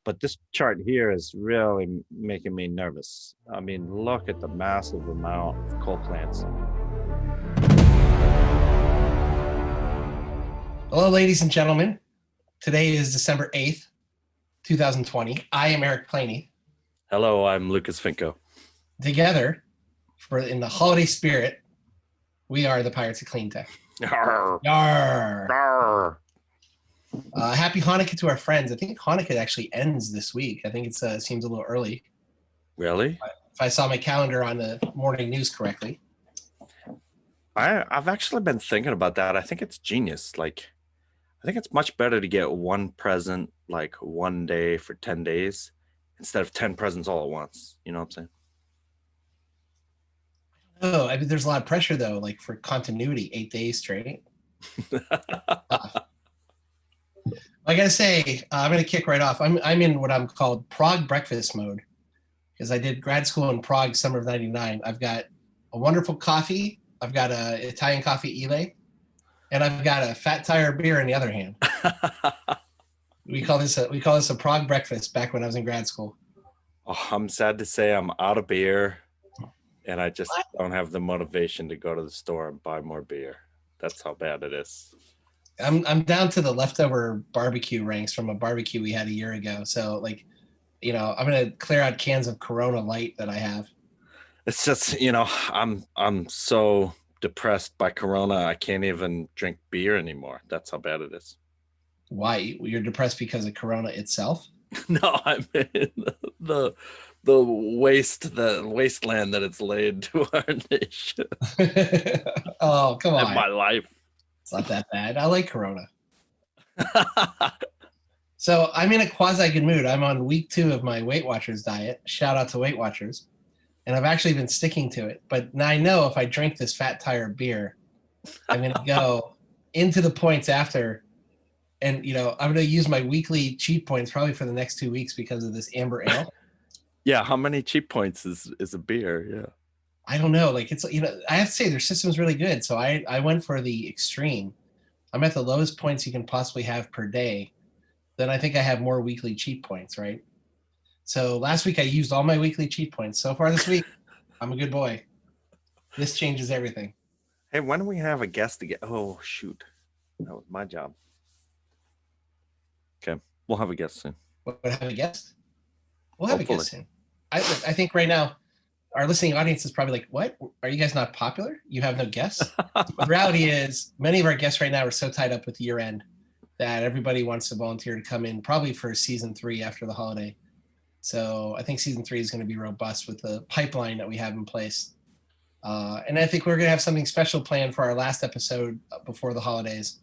but this chart here is really making me nervous. I mean, look at the massive amount of coal plants. Hello, ladies and gentlemen. Today is December 8th, 2020. I am Eric Planey. Hello, I'm Lucas Finko. Together, in the holiday spirit, we are the Pirates of Clean Tech. Yarr. Yarr. Yarr. Happy Hanukkah to our friends. I think Hanukkah actually ends this week. I think it seems a little early. Really? If I saw my calendar on the morning news correctly. I've actually been thinking about that. I think it's genius. Like, I think it's much better to get one present like one day for 10 days instead of 10 presents all at once. You know what I'm saying? Oh, I mean, there's a lot of pressure though, like for continuity, 8 days straight. I gotta say, I'm gonna kick right off. I'm in what I'm called Prague breakfast mode because I did grad school in Prague, summer of '99. I've got a wonderful coffee. I've got a Italian coffee Ile, and I've got a fat tire beer in the other hand. We call this a Prague breakfast back when I was in grad school. Oh, I'm sad to say I'm out of beer, and I just don't have the motivation to go to the store and buy more beer. That's how bad it is. I'm down to the leftover barbecue ranks from a barbecue we had a year ago. So like, I'm gonna clear out cans of Corona Light that I have. It's just, I'm so depressed by Corona, I can't even drink beer anymore. That's how bad it is. Why? You're depressed because of Corona itself? No, I mean the wasteland that it's laid to our nation. Oh, come on. In my life. It's not that bad. I like Corona. So I'm in a quasi good mood. I'm on week 2 of my Weight Watchers diet. Shout out to Weight Watchers. And I've actually been sticking to it. But now I know if I drink this fat tire beer, I'm going to go into the points after. And, I'm going to use my weekly cheat points probably for the next 2 weeks because of this amber ale. Yeah. How many cheat points is a beer? Yeah. I don't know. Like it's, I have to say their system's really good. So I went for the extreme. I'm at the lowest points you can possibly have per day. Then I think I have more weekly cheat points, right? So last week I used all my weekly cheat points. So far this week, I'm a good boy. This changes everything. Hey, when do we have a guest again? Oh, shoot. That was my job. Okay. We'll have a guest soon. We'll have a guest? We'll have a guest soon. I think right now, our listening audience is probably like, what? Are you guys not popular? You have no guests? The reality is many of our guests right now are so tied up with year end that everybody wants to volunteer to come in probably for season 3 after the holiday. So I think season 3 is going to be robust with the pipeline that we have in place. And I think we're going to have something special planned for our last episode before the holidays.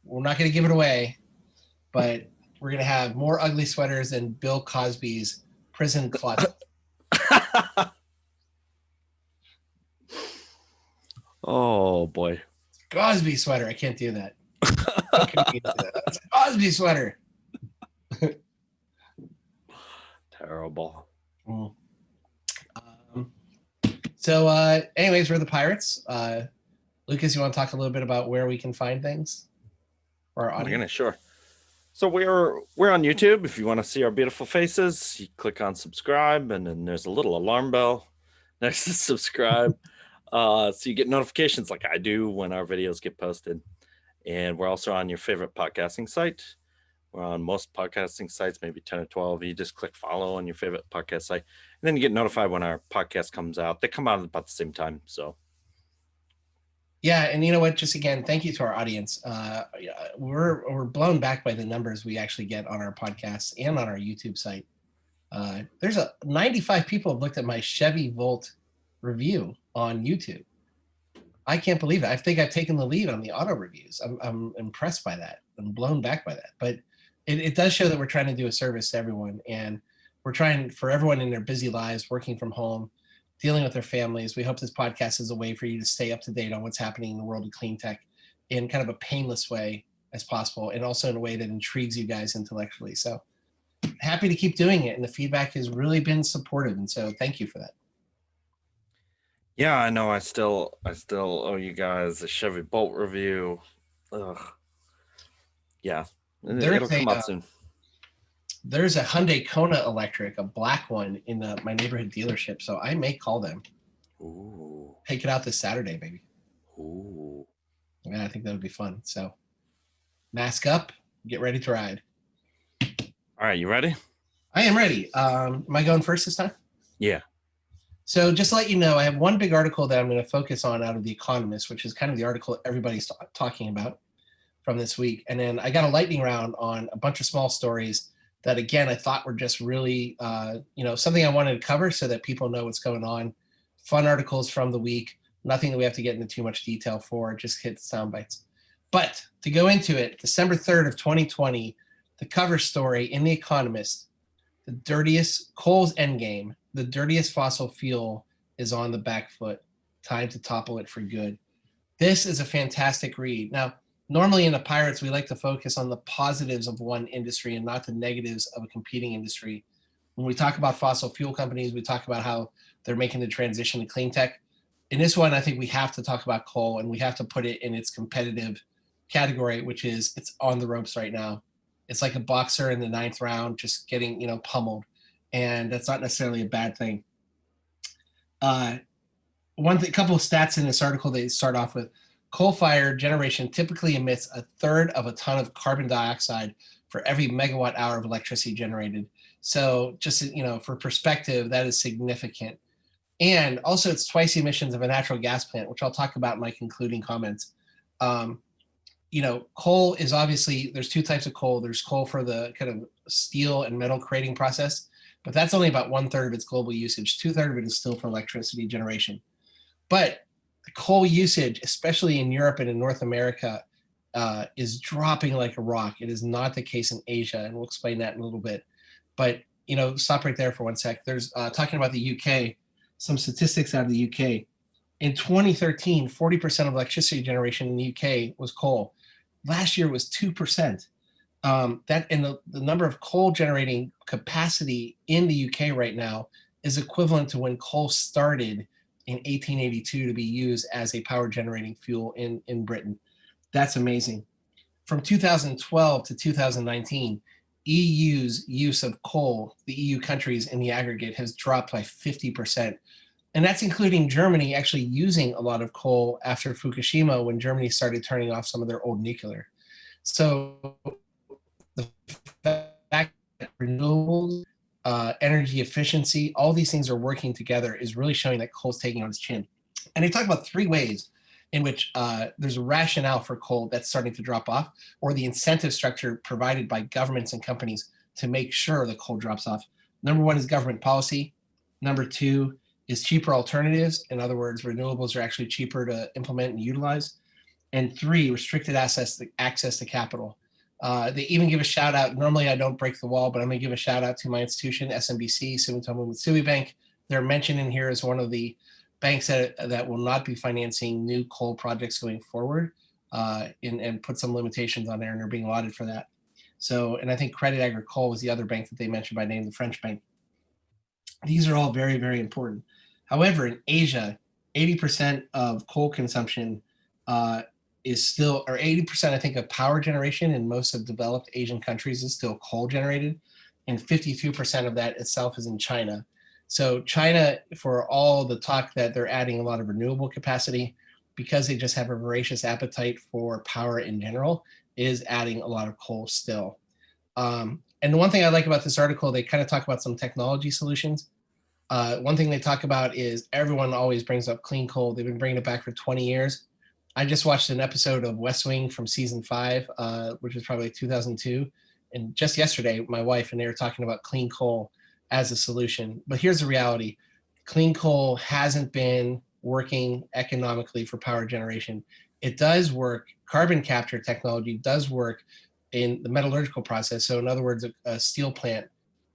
We're not going to give it away, but we're going to have more ugly sweaters than Bill Cosby's prison closet. Oh, boy. Cosby sweater. I can't do that. It's a Cosby sweater. Terrible. So anyways, we're the Pirates. Lucas, you want to talk a little bit about where we can find things for our audience? Sure. So we're on YouTube. If you want to see our beautiful faces, you click on subscribe, and then there's a little alarm bell next to subscribe. So you get notifications like I do when our videos get posted. And we're also on your favorite podcasting site. We're on most podcasting sites, maybe 10 or 12. You just click follow on your favorite podcast site, and then you get notified when our podcast comes out. They come out at about the same time. So, yeah, and you know what? Just again, thank you to our audience. We're blown back by the numbers we actually get on our podcast and on our YouTube site. There's 95 people have looked at my Chevy Volt review on YouTube. I can't believe it. I think I've taken the lead on the auto reviews. I'm impressed by that. I'm blown back by that. But it does show that we're trying to do a service to everyone, and we're trying for everyone in their busy lives, working from home, dealing with their families. We hope this podcast is a way for you to stay up to date on what's happening in the world of clean tech in kind of a painless way as possible, and also in a way that intrigues you guys intellectually. So happy to keep doing it, and the feedback has really been supportive, and so thank you for that. Yeah, I know. I still owe you guys a Chevy Bolt review. Ugh. Yeah, it'll come out soon. There's a Hyundai Kona electric, a black one in my neighborhood dealership. So I may call them. Ooh. Take it out this Saturday, baby. Ooh. Yeah, I think that would be fun. So mask up, get ready to ride. All right, you ready? I am ready. Am I going first this time? Yeah. So just to let you know, I have one big article that I'm going to focus on out of The Economist, which is kind of the article everybody's talking about from this week. And then I got a lightning round on a bunch of small stories that, again, I thought were just really, something I wanted to cover so that people know what's going on. Fun articles from the week, nothing that we have to get into too much detail for, just hit the sound bites. But to go into it, December 3rd of 2020, the cover story in The Economist, the dirtiest coal's endgame, the dirtiest fossil fuel is on the back foot. Time to topple it for good. This is a fantastic read. Now, normally in the Pirates, we like to focus on the positives of one industry and not the negatives of a competing industry. When we talk about fossil fuel companies, we talk about how they're making the transition to clean tech. In this one, I think we have to talk about coal, and we have to put it in its competitive category, which is it's on the ropes right now. It's like a boxer in the 9th round, just getting pummeled, and that's not necessarily a bad thing. Couple of stats in this article they start off with: coal-fired generation typically emits a third of a ton of carbon dioxide for every megawatt hour of electricity generated. So just for perspective, that is significant. And also it's twice the emissions of a natural gas plant, which I'll talk about in my concluding comments. Coal is obviously, there's two types of coal. There's coal for the kind of steel and metal creating process, but that's only about 1/3 of its global usage. 2/3 of it is still for electricity generation. But the coal usage, especially in Europe and in North America, is dropping like a rock. It is not the case in Asia, and we'll explain that in a little bit. But stop right there for one sec. There's talking about the UK, some statistics out of the UK. In 2013, 40% of electricity generation in the UK was coal. Last year was 2%. That and the number of coal generating capacity in the UK right now is equivalent to when coal started in 1882 to be used as a power generating fuel in Britain. That's amazing. From 2012 to 2019, EU's use of coal, the EU countries in the aggregate, has dropped by 50%. And that's including Germany actually using a lot of coal after Fukushima, when Germany started turning off some of their old nuclear. So the fact that renewables, energy efficiency, all these things are working together is really showing that coal's taking on its chin. And they talk about 3 ways in which there's a rationale for coal that's starting to drop off, or the incentive structure provided by governments and companies to make sure the coal drops off. Number 1 is government policy. Number 2 is cheaper alternatives. In other words, renewables are actually cheaper to implement and utilize. And 3, restricted access to capital. They even give a shout out. Normally, I don't break the wall, but I'm going to give a shout out to my institution, SMBC, Sumitomo Mitsui Bank. They're mentioned in here as one of the banks that will not be financing new coal projects going forward, and put some limitations on there, and they're being lauded for that. So, and I think Credit Agricole was the other bank that they mentioned by name, the French bank. These are all very, very important. However, in Asia, 80% of coal consumption is still, or 80%, I think, of power generation in most of developed Asian countries is still coal generated, and 52% of that itself is in China. So China, for all the talk that they're adding a lot of renewable capacity, because they just have a voracious appetite for power in general, is adding a lot of coal still. And the one thing I like about this article, they kind of talk about some technology solutions. One thing they talk about is everyone always brings up clean coal. They've been bringing it back for 20 years. I just watched an episode of West Wing from season 5, which was probably 2002. And just yesterday, my wife and they were talking about clean coal as a solution. But here's the reality. Clean coal hasn't been working economically for power generation. It does work. Carbon capture technology does work in the metallurgical process. So in other words, a steel plant,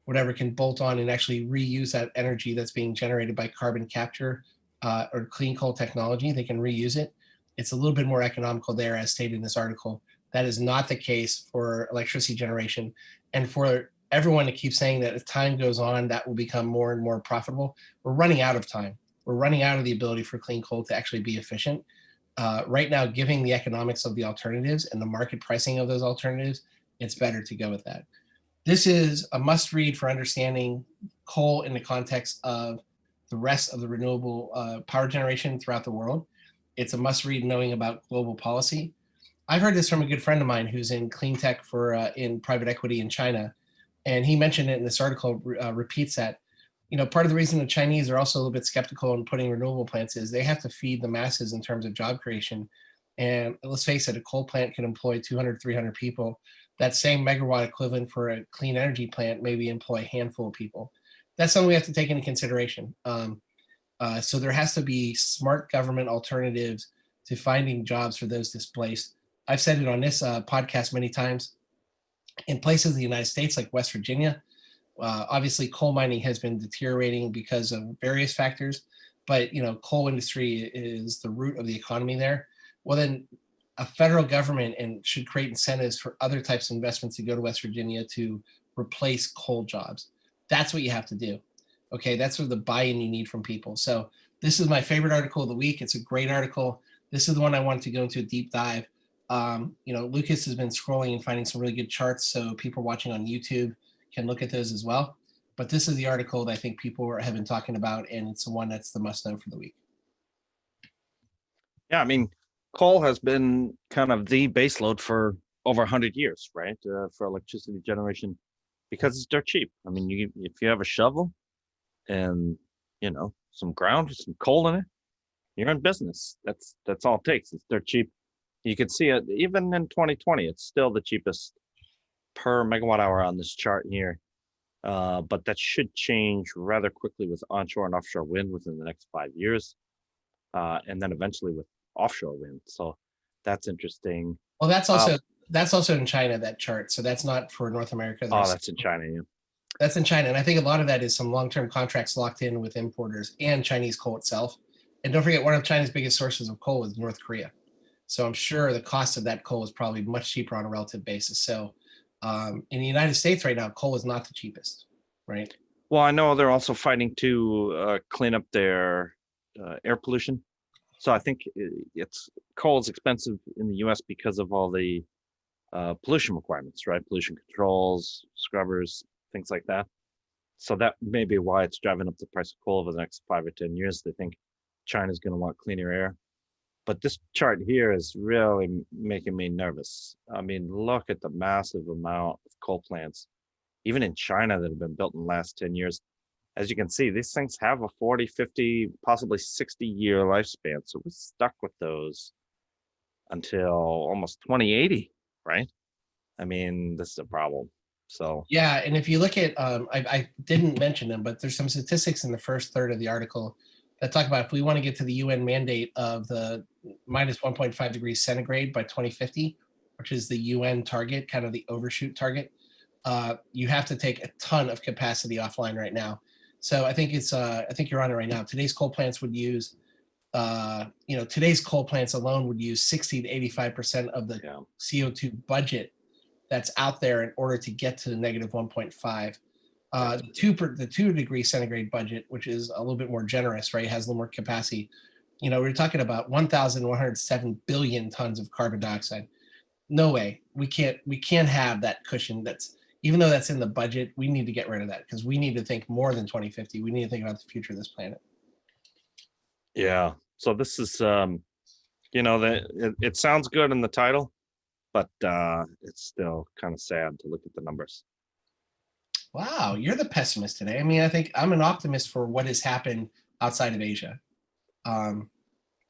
whatever, can bolt on and actually reuse that energy that's being generated by carbon capture or clean coal technology. They can reuse it. It's a little bit more economical there, as stated in this article. That is not the case for electricity generation. And for everyone to keep saying that as time goes on, that will become more and more profitable, we're running out of time. We're running out of the ability for clean coal to actually be efficient. Right now, given the economics of the alternatives and the market pricing of those alternatives, it's better to go with that. This is a must read for understanding coal in the context of the rest of the renewable power generation throughout the world. It's a must read knowing about global policy. I've heard this from a good friend of mine who's in clean tech for in private equity in China, and he mentioned it in this article. Repeats that, part of the reason the Chinese are also a little bit skeptical in putting renewable plants is they have to feed the masses in terms of job creation. And let's face it, a coal plant can employ 200, 300 people. That same megawatt equivalent for a clean energy plant maybe employ a handful of people. That's something we have to take into consideration. So there has to be smart government alternatives to finding jobs for those displaced. I've said it on this podcast many times. In places in the United States like West Virginia, obviously coal mining has been deteriorating because of various factors, but coal industry is the root of the economy there. Well, then a federal government and should create incentives for other types of investments to go to West Virginia to replace coal jobs. That's what you have to do. Okay, that's sort of the buy-in you need from people. So this is my favorite article of the week. It's a great article. This is the one I wanted to go into a deep dive. Lucas has been scrolling and finding some really good charts, so people watching on YouTube can look at those as well. But this is the article that I think people have been talking about, and it's the one that's the must know for the week. Yeah, I mean, coal has been kind of the baseload for over 100 years, right? For electricity generation, because it's dirt cheap. I mean, if you have a shovel and some ground, some coal in it, you're in business. That's all it takes. It's dirt cheap. You can see it even in 2020. It's still the cheapest per megawatt hour on this chart here. But that should change rather quickly with onshore and offshore wind within the next 5 years, and then eventually with offshore wind. So that's interesting. Well, that's also in China, that chart. So that's not for North America. Oh, that's in China. Yeah. That's in China, and I think a lot of that is some long-term contracts locked in with importers and Chinese coal itself. And don't forget, one of China's biggest sources of coal is North Korea. So I'm sure the cost of that coal is probably much cheaper on a relative basis. So in the United States right now, coal is not the cheapest, right? Well, I know they're also fighting to clean up their air pollution. So I think it's coal is expensive in the U.S. because of all the pollution requirements, right? Pollution controls, scrubbers, things like that. So that may be why it's driving up the price of coal over the next 5 or 10 years. They think China's going to want cleaner air. But this chart here is really making me nervous. I mean, look at the massive amount of coal plants, even in China, that have been built in the last 10 years. As you can see, these things have a 40, 50, possibly 60-year lifespan. So we're stuck with those until almost 2080, right? I mean, this is a problem. So Yeah, and if you look at, I didn't mention them, but there's some statistics in the first third of the article that talk about if we want to get to the UN mandate of the minus 1.5 degrees centigrade by 2050, which is the UN target, kind of the overshoot target, you have to take a ton of capacity offline right now. So I think you're on it right now. Today's coal plants would use, today's coal plants alone would use 60 to 85% of the CO2 budget that's out there in order to get to the negative 1.5. The 2 degree centigrade budget, which is a little bit more generous, right, has a little more capacity. We're talking about 1,107 billion tons of carbon dioxide. No way, we can't have that cushion. That's even though that's in the budget, we need to get rid of that because we need to think more than 2050. We need to think about the future of this planet. yeah, so this is it sounds good in the title, but it's still kind of sad to look at the numbers. Wow, you're the pessimist today. I mean, I think I'm an optimist for what has happened outside of Asia. Um,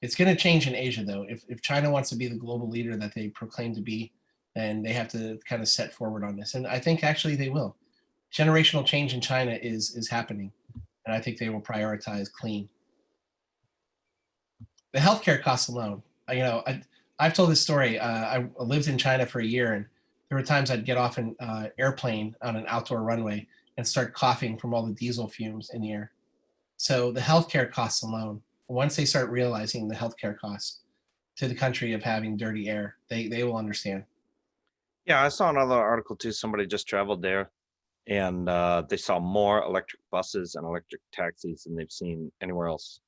it's going to change in Asia, though. If China wants to be the global leader that they proclaim to be, then they have to kind of set forward on this. And I think actually they will. Generational change in China is happening, and I think they will prioritize clean. The healthcare costs alone. I've told this story. I lived in China for a year, and there were times I'd get off an airplane on an outdoor runway and start coughing from all the diesel fumes in the air. So the healthcare costs alone, once they start realizing the healthcare costs to the country of having dirty air, they will understand. Yeah, I saw another article too. Somebody just traveled there, and they saw more electric buses and electric taxis than they've seen anywhere else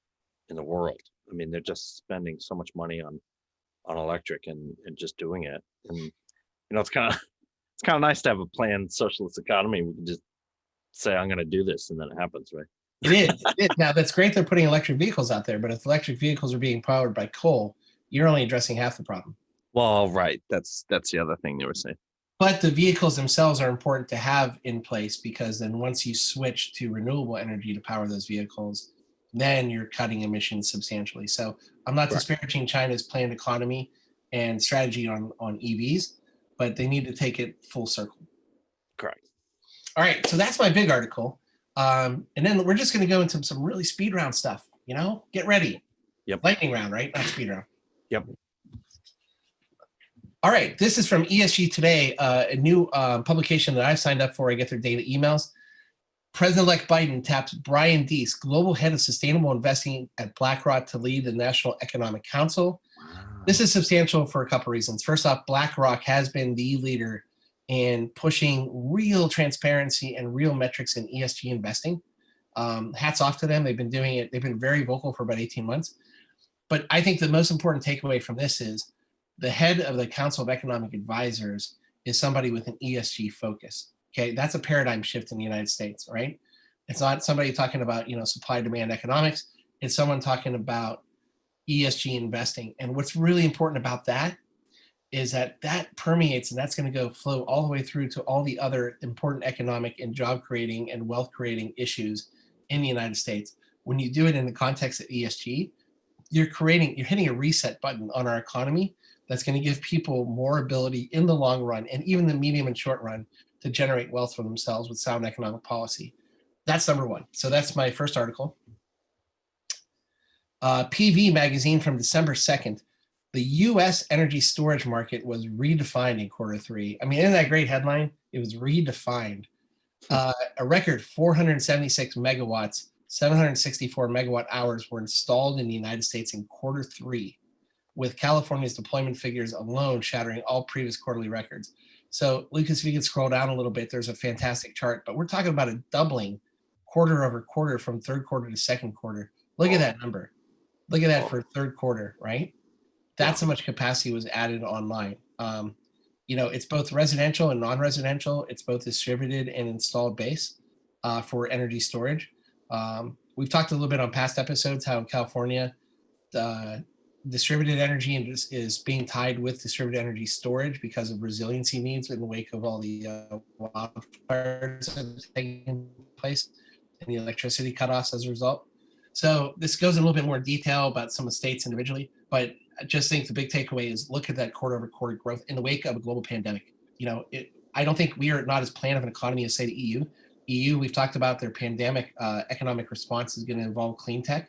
in the world. I mean, they're just spending so much money on electric and just doing it. And it's kind of It's kind of nice to have a planned socialist economy. We can just say, I'm going to do this, and then it happens, right? It is. It is. Now, that's great they're putting electric vehicles out there, but if electric vehicles are being powered by coal, you're only addressing half the problem. Well, right. That's the other thing they were saying. But the vehicles themselves are important to have in place, because then once you switch to renewable energy to power those vehicles, then you're cutting emissions substantially. So I'm not disparaging China's planned economy and strategy on EVs, but they need to take it full circle. Correct. All right, so that's my big article. And then we're just going to go into some really speed round stuff. Get ready. Yep. Lightning round, right? Not speed round. Yep. All right, this is from ESG Today, a new publication that I've signed up for. I get their daily emails. President-elect Biden taps Brian Deese, global head of sustainable investing at BlackRock, to lead the National Economic Council. Wow. This is substantial for a couple reasons. First off, BlackRock has been the leader in pushing real transparency and real metrics in ESG investing. Hats off to them. They've been doing it. They've been very vocal for about 18 months. But I think the most important takeaway from this is the head of the Council of Economic Advisors is somebody with an ESG focus. Okay, that's a paradigm shift in the United States, right? It's not somebody talking about, supply demand economics. It's someone talking about ESG investing. And what's really important about that is that permeates, and that's going to flow all the way through to all the other important economic and job creating and wealth creating issues in the United States. When you do it in the context of ESG, you're hitting a reset button on our economy that's going to give people more ability in the long run and even the medium and short run to generate wealth for themselves with sound economic policy. That's number one. So that's my first article. PV magazine from December 2nd. The U.S. energy storage market was redefined in quarter three. I mean, isn't that a great headline? It was redefined. A record 476 megawatts, 764 megawatt hours were installed in the United States in quarter three, with California's deployment figures alone shattering all previous quarterly records. So, Lucas, if you could scroll down a little bit, there's a fantastic chart, but we're talking about a doubling quarter over quarter from third quarter to second quarter. Look at that number. Look at that for third quarter, right? That's how much capacity was added online. It's both residential and non-residential. It's both distributed and installed base for energy storage. We've talked a little bit on past episodes how in California, distributed energy is being tied with distributed energy storage because of resiliency needs in the wake of all the wildfires that have taken place and the electricity cutoffs as a result. So this goes in a little bit more detail about some of the states individually, but I just think the big takeaway is look at that quarter over quarter growth in the wake of a global pandemic. I don't think we are not as planned of an economy as, say, the EU. EU, we've talked about their pandemic economic response is going to involve clean tech.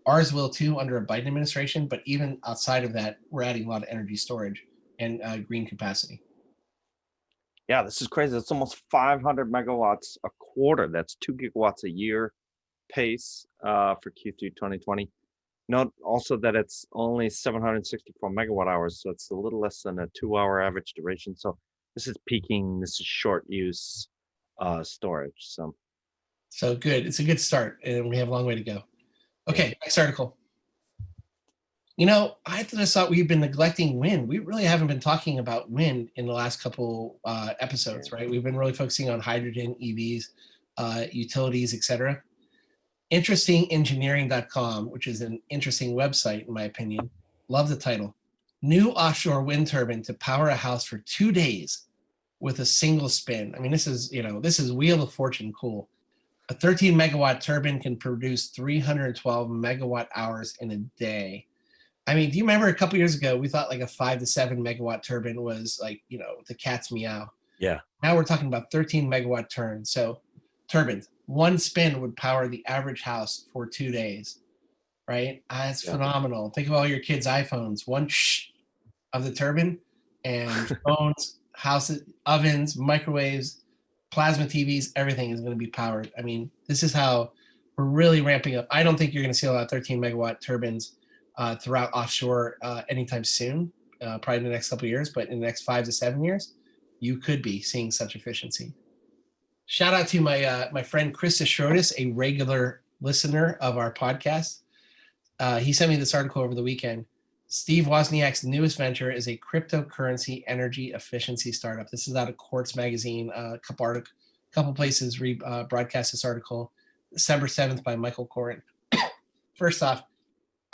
Ours will too under a Biden administration, but even outside of that, we're adding a lot of energy storage and green capacity. Yeah, this is crazy. It's almost 500 megawatts a quarter. That's 2 gigawatts a year pace for Q3 2020. Note also that it's only 764 megawatt hours, so it's a little less than a 2-hour average duration. So this is peaking. This is short use storage. So good. It's a good start, and we have a long way to go. Okay, next article. I just thought we've been neglecting wind. We really haven't been talking about wind in the last couple episodes, right? We've been really focusing on hydrogen, EVs, utilities, etc. Interestingengineering.com, which is an interesting website, in my opinion. Love the title. New offshore wind turbine to power a house for 2 days with a single spin. I mean, this is Wheel of Fortune cool. A 13 megawatt turbine can produce 312 megawatt hours in a day. I mean, do you remember a couple years ago, we thought like a 5 to 7 megawatt turbine was like, the cat's meow. Yeah. Now we're talking about 13 megawatt turbines. One spin would power the average house for 2 days, right? That's phenomenal. Think of all your kids' iPhones. One of the turbine and phones, houses, ovens, microwaves, plasma TVs, everything is going to be powered. I mean, this is how we're really ramping up. I don't think you're going to see a lot of 13 megawatt turbines throughout offshore anytime soon, probably in the next couple of years, but in the next 5 to 7 years, you could be seeing such efficiency. Shout out to my friend Krista Schroedis, a regular listener of our podcast. He sent me this article over the weekend. Steve Wozniak's newest venture is a cryptocurrency energy efficiency startup. This is out of Quartz magazine. A couple places broadcast this article, December 7th by Michael Koren. First off,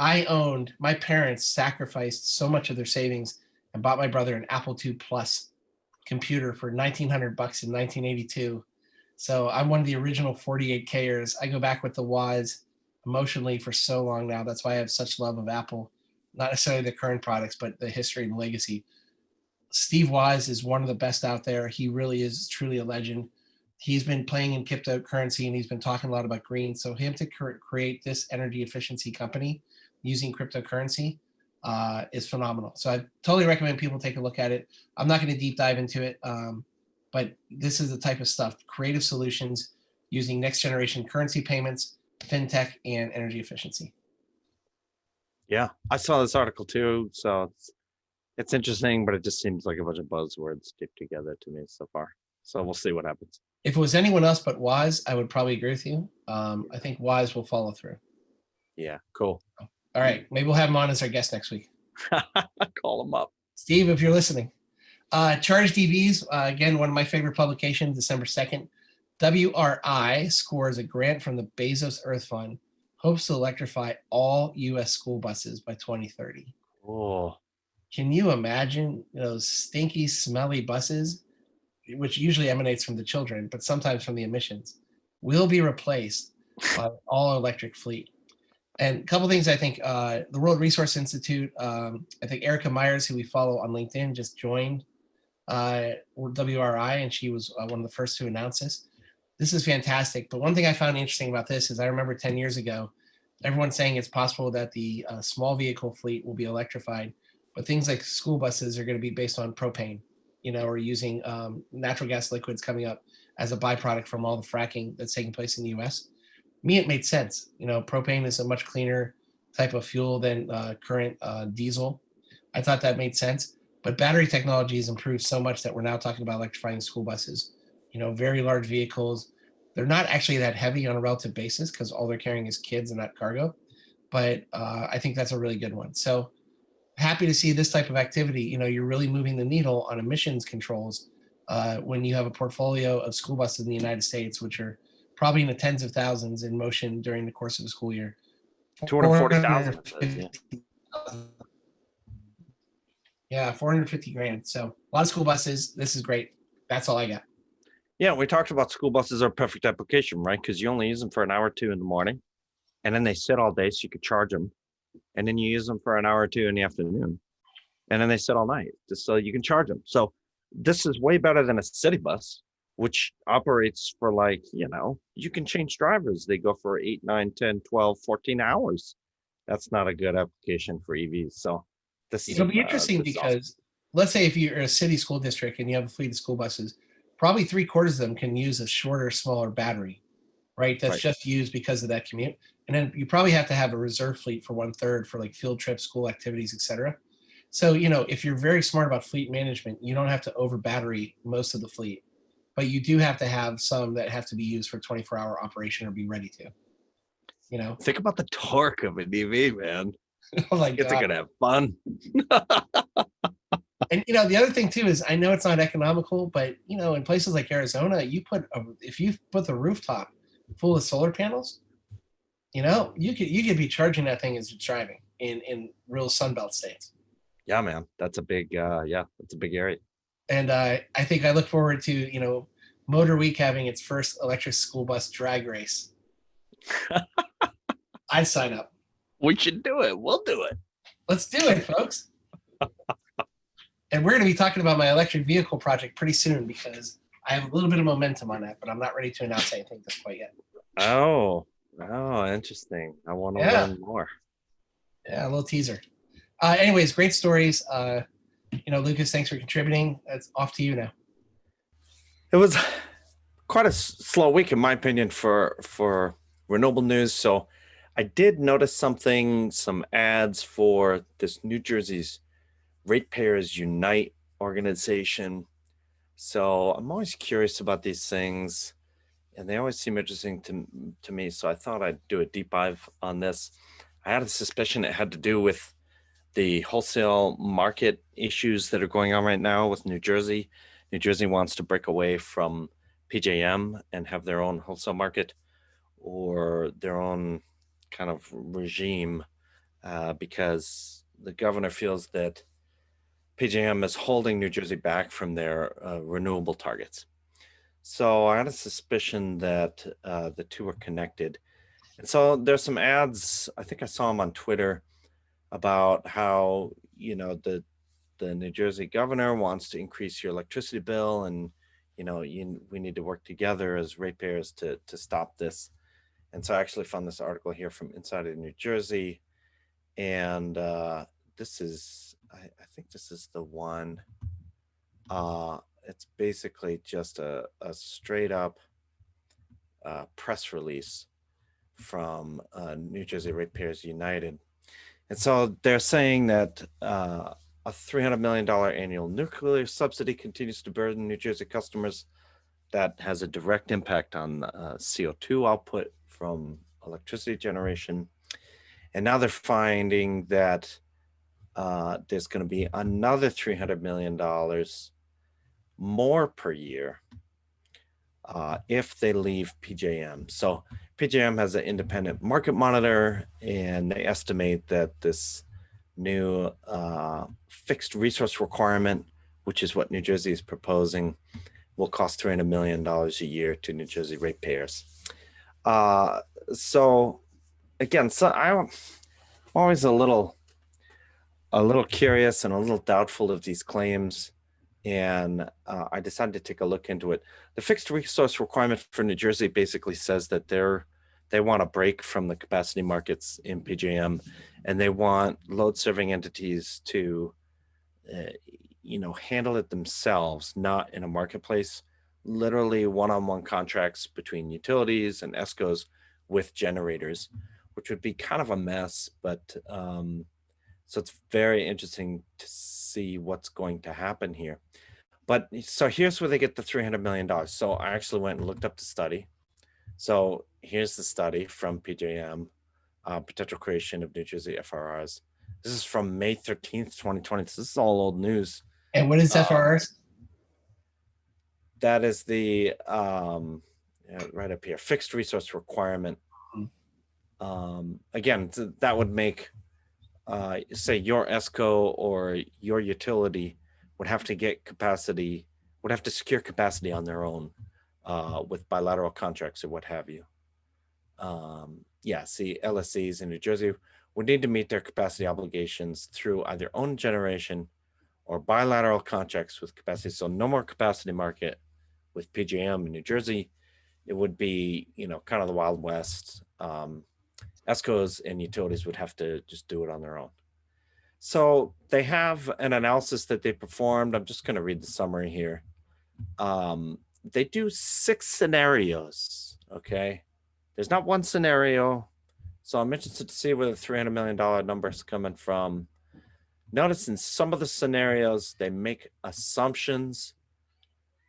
my parents sacrificed so much of their savings and bought my brother an Apple II Plus computer for $1,900 in 1982. So I'm one of the original 48Kers. I go back with the Woz emotionally for so long now. That's why I have such love of Apple, not necessarily the current products, but the history and legacy. Steve Woz is one of the best out there. He really is truly a legend. He's been playing in cryptocurrency and he's been talking a lot about green. So him to create this energy efficiency company using cryptocurrency is phenomenal. So I totally recommend people take a look at it. I'm not going to deep dive into it, but this is the type of stuff, creative solutions using next generation currency payments, fintech, and energy efficiency. Yeah, I saw this article too. So it's interesting, but it just seems like a bunch of buzzwords stick together to me so far. So we'll see what happens. If it was anyone else but Woz, I would probably agree with you. I think Woz will follow through. Yeah, cool. All right, maybe we'll have him on as our guest next week. Call him up. Steve, if you're listening. Charge DVs, again, one of my favorite publications, December 2nd. WRI scores a grant from the Bezos Earth Fund, hopes to electrify all U.S. school buses by 2030. Oh, Can you imagine those stinky, smelly buses, which usually emanates from the children, but sometimes from the emissions, will be replaced by all electric fleet? And a couple things I think the World Resource Institute, I think Erica Myers, who we follow on LinkedIn, just joined WRI, and she was one of the first to announce this. This is fantastic. But one thing I found interesting about this is I remember 10 years ago, everyone saying it's possible that the small vehicle fleet will be electrified, but things like school buses are going to be based on propane, or using natural gas liquids coming up as a byproduct from all the fracking that's taking place in the US. Me, it made sense. Propane is a much cleaner type of fuel than current diesel. I thought that made sense. But battery technology has improved so much that we're now talking about electrifying school buses. Very large vehicles. They're not actually that heavy on a relative basis because all they're carrying is kids and not cargo. But I think that's a really good one. So happy to see this type of activity. You're really moving the needle on emissions controls when you have a portfolio of school buses in the United States, which are probably in the tens of thousands in motion during the course of the school year. 240,000. Yeah, 450 grand. So a lot of school buses. This is great. That's all I got. Yeah, we talked about school buses are a perfect application, right? Because you only use them for an hour or two in the morning, and then they sit all day, so you could charge them, and then you use them for an hour or two in the afternoon, and then they sit all night, just so you can charge them. So this is way better than a city bus, which operates for you can change drivers. They go for 8, 9, 10, 12, 14 hours. That's not a good application for EVs. So it'll be interesting because awesome. Let's say if you're a city school district and you have a fleet of school buses, probably 3/4 of them can use a shorter, smaller battery, right? That's just used because of that commute. And then you probably have to have a reserve fleet for 1/3 for like field trips, school activities, etc. So, if you're very smart about fleet management, you don't have to over battery most of the fleet, but you do have to have some that have to be used for 24-hour operation or be ready to. Think about the torque of an EV, man. Oh my God. They're gonna have fun. And the other thing too is I know it's not economical, but in places like Arizona, if you put the rooftop full of solar panels, you could be charging that thing as you're driving in real Sunbelt states. Yeah, man, that's a big that's a big area. And I think I look forward to Motor Week having its first electric school bus drag race. I'd sign up. We should do it. We'll do it. Let's do it, folks. And we're going to be talking about my electric vehicle project pretty soon because I have a little bit of momentum on that, but I'm not ready to announce anything just quite yet. Oh, interesting. I want to learn more. Yeah, a little teaser. Anyways, great stories. Lucas, thanks for contributing. It's off to you now. It was quite a slow week, in my opinion, for renewable news. So I did notice some ads for this New Jersey's Ratepayers Unite organization. So I'm always curious about these things, and they always seem interesting to me. So I thought I'd do a deep dive on this. I had a suspicion it had to do with the wholesale market issues that are going on right now with New Jersey. New Jersey wants to break away from PJM and have their own wholesale market or their own kind of regime because the governor feels that PJM is holding New Jersey back from their renewable targets. So I had a suspicion that the two are connected. And so there's some ads, I think I saw them on Twitter, about how, the New Jersey governor wants to increase your electricity bill and, we need to work together as ratepayers to stop this. And so I actually found this article here from Inside of New Jersey. And this is, I think this is the one. It's basically just a straight up press release from New Jersey Ratepayers United. And so they're saying that a $300 million annual nuclear subsidy continues to burden New Jersey customers. That has a direct impact on CO2 output from electricity generation. And now they're finding that there's going to be another $300 million more per year if they leave PJM. So PJM has an independent market monitor, and they estimate that this new fixed resource requirement, which is what New Jersey is proposing, will cost $300 million a year to New Jersey ratepayers. So again, so I'm always a little curious and a little doubtful of these claims, and I decided to take a look into it. The fixed resource requirement for New Jersey basically says that they want a break from the capacity markets in PJM, and they want load serving entities to, handle it themselves, not in a marketplace. Literally one-on-one contracts between utilities and ESCOs with generators, which would be kind of a mess, but so it's very interesting to see what's going to happen here. But so here's where they get the $300 million. So I actually went and looked up the study. So here's the study from PJM, Potential Creation of New Jersey FRRs. This is from May 13th, 2020. So this is all old news. And what is FRRs? That is the, right up here, fixed resource requirement. Again, that would make, say your ESCO or your utility would have to get capacity, would have to secure capacity on their own with bilateral contracts or what have you. See, LSCs in New Jersey would need to meet their capacity obligations through either own generation or bilateral contracts with capacity. So no more capacity market with PJM in New Jersey. It would be, kind of the Wild West. ESCOs and utilities would have to just do it on their own. So they have an analysis that they performed. I'm just going to read the summary here. They do 6 scenarios, okay? There's not one scenario. So I'm interested to see where the $300 million number is coming from. Notice in some of the scenarios, they make assumptions,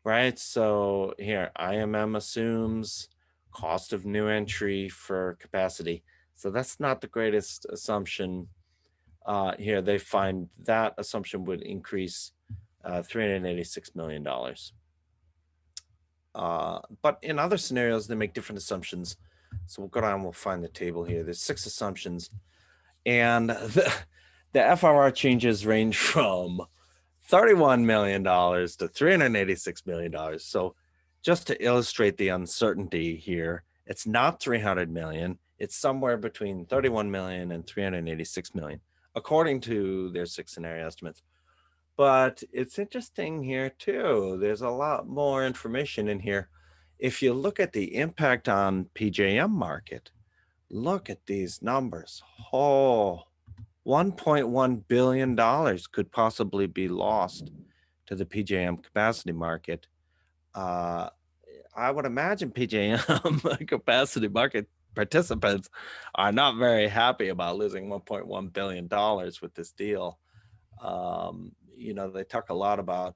right? So here, IMM assumes cost of new entry for capacity. So that's not the greatest assumption. Here, they find that assumption would increase $386 million. But in other scenarios, they make different assumptions. So we'll go down, we'll find the table here. There's 6 assumptions. And the FRR changes range from $31 million to $386 million. So just to illustrate the uncertainty here, it's not 300 million. It's somewhere between 31 million and 386 million, according to their 6 scenario estimates. But it's interesting here too. There's a lot more information in here. If you look at the impact on PJM market, look at these numbers. Oh, $1.1 billion could possibly be lost to the PJM capacity market. I would imagine PJM capacity market participants are not very happy about losing $1.1 billion with this deal. They talk a lot about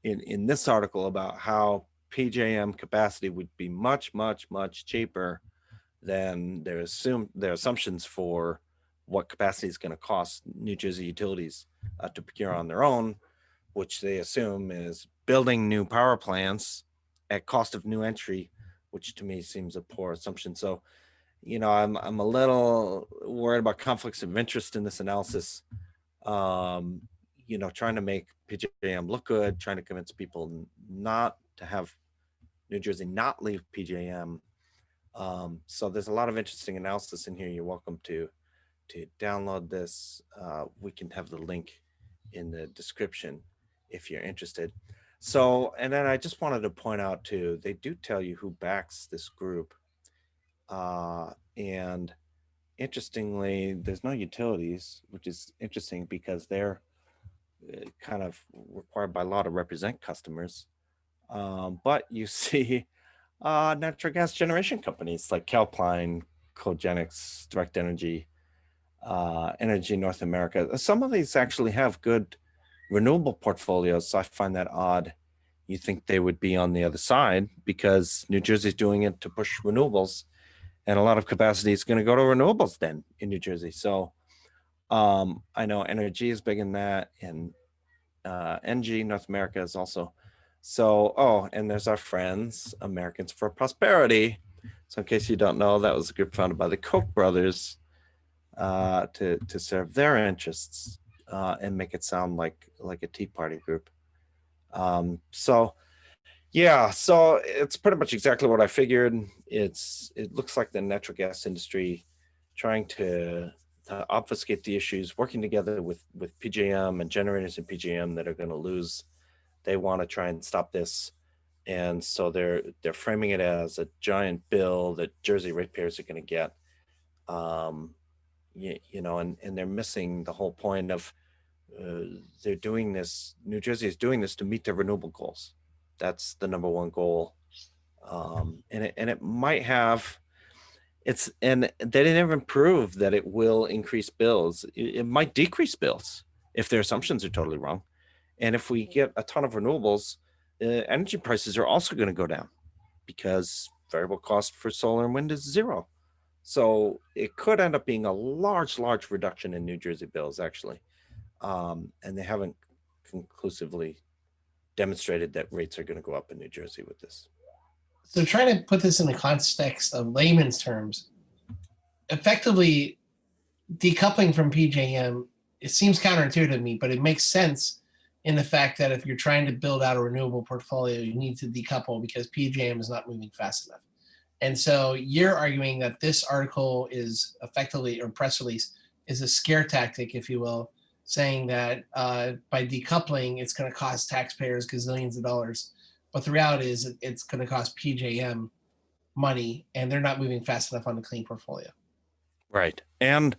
in this article about how PJM capacity would be much, much, much cheaper than their assumptions for what capacity is going to cost New Jersey utilities to procure on their own, which they assume is building new power plants at cost of new entry, which to me seems a poor assumption. So, I'm a little worried about conflicts of interest in this analysis. Um, trying to make PJM look good, trying to convince people not to have New Jersey not leave PJM. So there's a lot of interesting analysis in here. You're welcome to download this. We can have the link in the description if you're interested. So, and then I just wanted to point out too, they do tell you who backs this group. And interestingly, there's no utilities, which is interesting because they're kind of required by law to represent customers. But you see natural gas generation companies like Calpine, Cogenix, Direct Energy, Energy North America. Some of these actually have good renewable portfolios, so I find that odd. You think they would be on the other side because New Jersey's doing it to push renewables, and a lot of capacity is going to go to renewables then in New Jersey. So I know energy is big in that, and NG North America is also. So, and there's our friends, Americans for Prosperity. So in case you don't know, that was a group founded by the Koch brothers to serve their interests and make it sound like a Tea Party group. So yeah, so it's pretty much exactly what I figured. It looks like the natural gas industry trying to obfuscate the issues, working together with PJM and generators in PJM that are going to lose. They want to try and stop this, and so they're framing it as a giant bill that Jersey ratepayers are going to get. And they're missing the whole point of they're doing this. New Jersey is doing this to meet their renewable goals. That's the number one goal, and it might have. And they didn't even prove that it will increase bills. It might decrease bills if their assumptions are totally wrong. And if we get a ton of renewables, energy prices are also going to go down because variable cost for solar and wind is zero. So it could end up being a large reduction in New Jersey bills, actually. And they haven't conclusively demonstrated that rates are going to go up in New Jersey with this. So trying to put this in the context of layman's terms, effectively decoupling from PJM, it seems counterintuitive to me, but it makes sense in the fact that if you're trying to build out a renewable portfolio, you need to decouple because PJM is not moving fast enough. And so you're arguing that this article is effectively, or press release, is a scare tactic, if you will, saying that by decoupling, it's going to cost taxpayers gazillions of dollars. But the reality is it's going to cost PJM money, and they're not moving fast enough on the clean portfolio. Right. And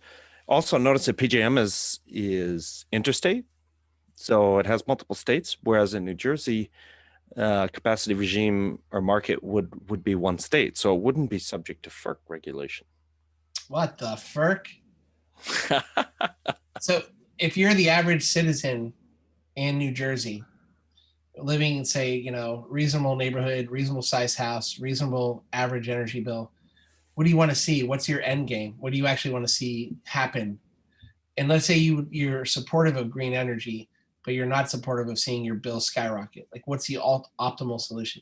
also notice that PJM is interstate. So it has multiple states, whereas in New Jersey, capacity regime or market would be one state. So it wouldn't be subject to FERC regulation. What the FERC? So if you're the average citizen in New Jersey, living in, say, reasonable neighborhood, reasonable size house, reasonable average energy bill, what do you want to see? What's your end game? What do you actually want to see happen? And let's say you're supportive of green energy, but you're not supportive of seeing your bill skyrocket. Like, what's the optimal solution?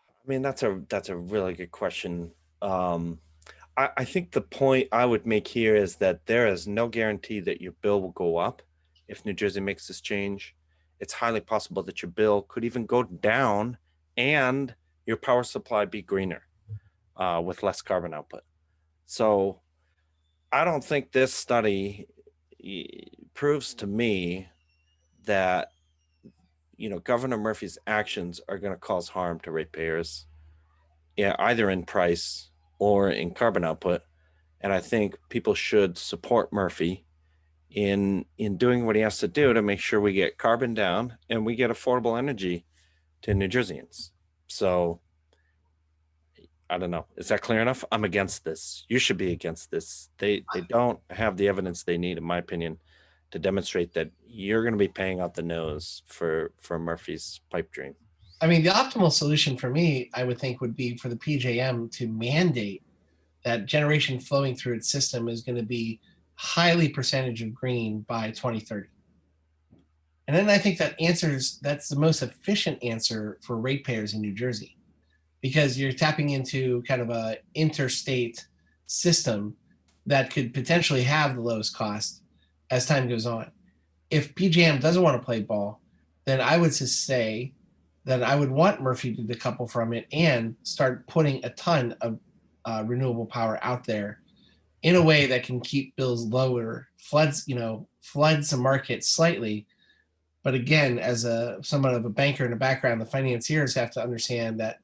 I mean, that's a really good question. I think the point I would make here is that there is no guarantee that your bill will go up if New Jersey makes this change. It's highly possible that your bill could even go down and your power supply be greener with less carbon output. So I don't think this study proves to me that Governor Murphy's actions are going to cause harm to ratepayers, either in price or in carbon output. And I think people should support Murphy in doing what he has to do to make sure we get carbon down and we get affordable energy to New Jerseyans. So I don't know. Is that clear enough? I'm against this. You should be against this. They don't have the evidence they need, in my opinion, to demonstrate that you're going to be paying out the nose for Murphy's pipe dream. I mean, the optimal solution for me, I would think, would be for the PJM to mandate that generation flowing through its system is going to be highly percentage of green by 2030. And then I think that's the most efficient answer for ratepayers in New Jersey, because you're tapping into kind of a interstate system that could potentially have the lowest cost as time goes on. If PJM doesn't want to play ball, then I would just say that I would want Murphy to decouple from it and start putting a ton of renewable power out there in a way that can keep bills lower, floods the market slightly. But again, as somewhat of a banker in the background, the financiers have to understand that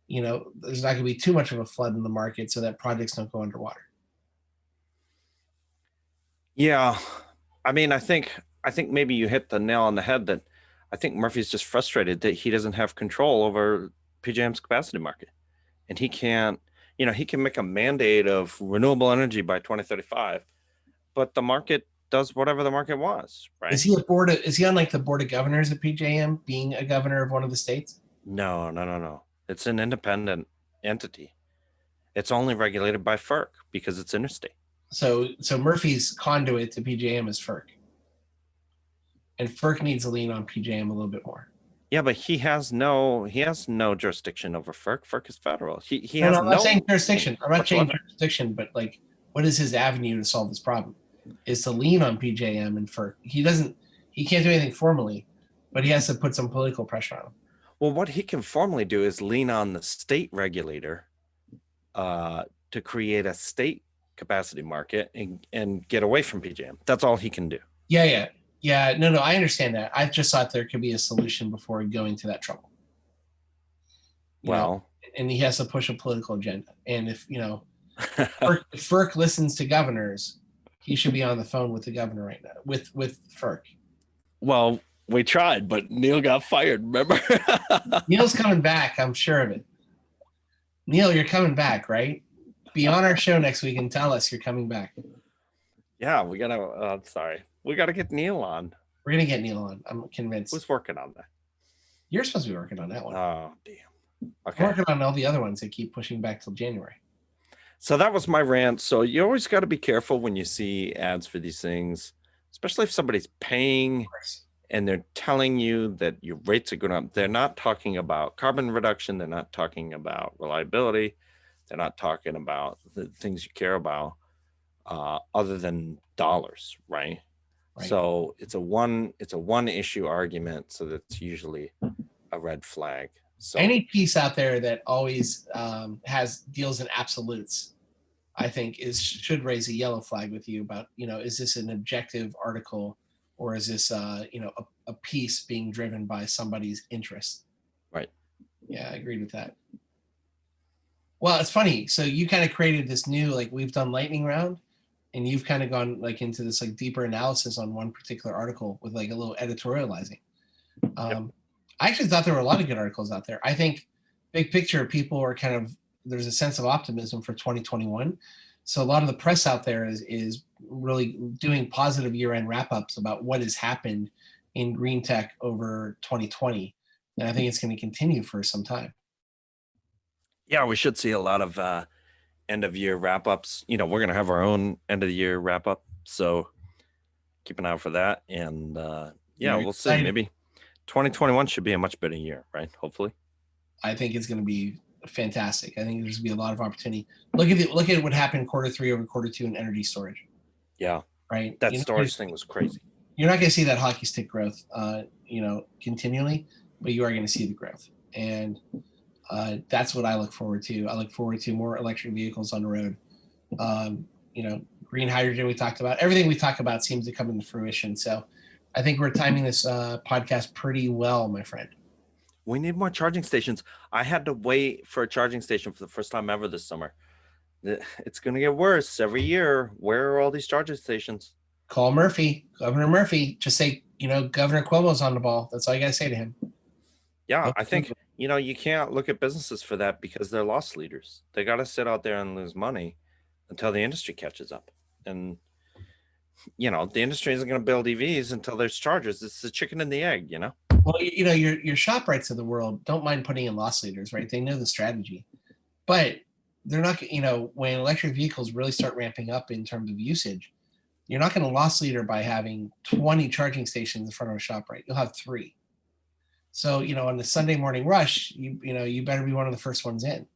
there's not going to be too much of a flood in the market so that projects don't go underwater. Yeah, I mean, I think maybe you hit the nail on the head that I think Murphy's just frustrated that he doesn't have control over PJM's capacity market, and he can't. He can make a mandate of renewable energy by 2035, but the market does whatever the market wants, Is right? he is he on like the board of governors at PJM, being a governor of one of the states? No, no, no, no. It's an independent entity. It's only regulated by FERC because it's interstate. So Murphy's conduit to PJM is FERC, and FERC needs to lean on PJM a little bit more. Yeah, but he has no jurisdiction over FERC. FERC is federal. He No, has I'm not no saying jurisdiction. I'm not saying whatsoever. jurisdiction, but like, what is his avenue to solve this problem? Is to lean on PJM and FERC. He can't do anything formally, but he has to put some political pressure on him. Well, what he can formally do is lean on the state regulator to create a state capacity market and get away from PJM. That's all he can do. Yeah. No, I understand that. I just thought there could be a solution before going to that trouble. Well, And he has to push a political agenda. And if FERC listens to governors, he should be on the phone with the governor right now with FERC. well, we tried, but Neil got fired. Remember? Neil's coming back. I'm sure of it. Neil, you're coming back, right? Be on our show next week and tell us you're coming back. Yeah, we gotta. Sorry, we gotta get Neil on. We're gonna get Neil on. I'm convinced. Who's working on that? You're supposed to be working on that one. Oh, damn. Okay. I'm working on all the other ones that keep pushing back till January. So that was my rant. So you always got to be careful when you see ads for these things, especially if somebody's paying and they're telling you that your rates are going up. They're not talking about carbon reduction. They're not talking about reliability. They're not talking about the things you care about other than dollars, right? So it's a one issue argument. So that's usually a red flag. So any piece out there that always deals in absolutes, I think should raise a yellow flag with you about, is this an objective article, or is this a piece being driven by somebody's interest? Right. Yeah, I agreed with that. Well, it's funny. So you kind of created this new, like, we've done lightning round, and you've kind of gone like into this like deeper analysis on one particular article with like a little editorializing. Yep. I actually thought there were a lot of good articles out there. I think big picture, people are there's a sense of optimism for 2021. So a lot of the press out there is really doing positive year-end wrap-ups about what has happened in green tech over 2020. And I think it's going to continue for some time. Yeah, we should see a lot of end of year wrap-ups. We're going to have our own end of the year wrap-up. So keep an eye out for that. And we'll see. Maybe 2021 should be a much better year, right? Hopefully. I think it's going to be fantastic. I think there's going to be a lot of opportunity. Look at what happened Q3 over Q2 in energy storage. Yeah. Right. That storage thing was crazy. You're not going to see that hockey stick growth, continually, but you are going to see the growth. And that's what I look forward to. I look forward to more electric vehicles on the road. Green hydrogen we talked about. Everything we talk about seems to come into fruition. So I think we're timing this podcast pretty well, my friend. We need more charging stations. I had to wait for a charging station for the first time ever this summer. It's going to get worse every year. Where are all these charging stations? Call Governor Murphy. Just say, Governor Cuomo's on the ball. That's all you got to say to him. Yeah, I think, you can't look at businesses for that because they're loss leaders. They got to sit out there and lose money until the industry catches up. And, the industry isn't going to build EVs until there's chargers. It's the chicken and the egg, Well, your ShopRites of the world don't mind putting in loss leaders, right? They know the strategy. But they're not, when electric vehicles really start ramping up in terms of usage, you're not going to loss leader by having 20 charging stations in front of a shop, right? You'll have 3. So, on the Sunday morning rush, you better be one of the first ones in.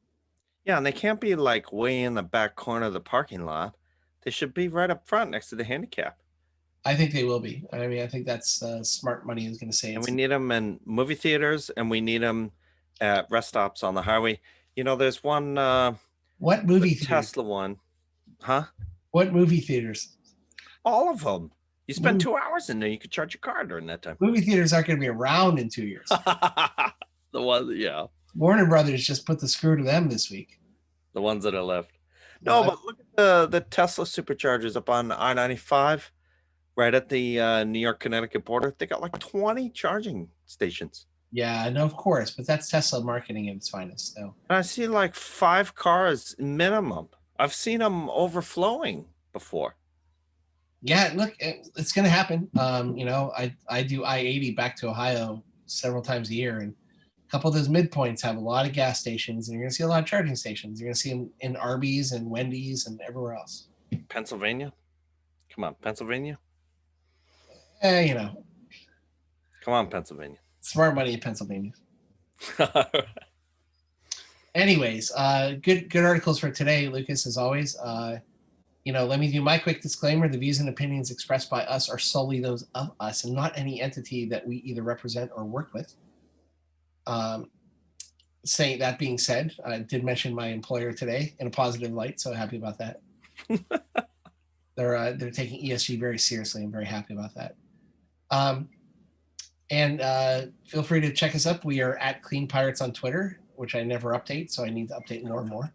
Yeah, and they can't be like way in the back corner of the parking lot. They should be right up front next to the handicap. I think they will be. I mean, I think that's smart money is going to say. And we need them in movie theaters, and we need them at rest stops on the highway. There's one What movie theaters? Tesla one, huh? What movie theaters? All of them. You spend 2 hours in there, you could charge your car during that time. Movie theaters aren't going to be around in 2 years. The ones, yeah. Warner Brothers just put the screw to them this week. The ones that are left. No, but look at the Tesla superchargers up on I-95, right at the New York Connecticut border. They got like 20 charging stations. Yeah, no, of course, but that's Tesla marketing at its finest, though. And I see like 5 cars minimum. I've seen them overflowing before. Yeah, look, it's going to happen. I do I-80 back to Ohio several times a year, and a couple of those midpoints have a lot of gas stations, and you're going to see a lot of charging stations. You're going to see them in Arby's and Wendy's and everywhere else. Pennsylvania? Come on, Pennsylvania? Come on, Pennsylvania. Smart money in Pennsylvania. Anyways, good articles for today, Lucas, as always. Let me do my quick disclaimer. The views and opinions expressed by us are solely those of us and not any entity that we either represent or work with. Saying that being said, I did mention my employer today in a positive light, so happy about that. They're taking ESG very seriously. I'm very happy about that. And feel free to check us up. We are at Clean Pirates on Twitter, which I never update, so I need to update more and more.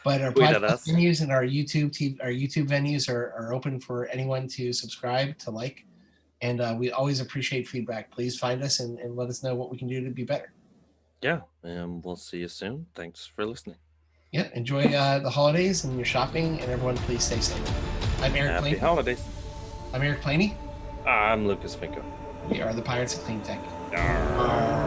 But our podcast venues and our YouTube venues are open for anyone to subscribe, to like, and we always appreciate feedback. Please find us and let us know what we can do to be better. Yeah, and we'll see you soon. Thanks for listening. Yeah, enjoy the holidays and your shopping, and everyone please stay safe. I'm Eric Happy Planey. holidays. I'm Eric Planey. I'm Lucas Finko. We are the Pirates of Clean Tech. Arr.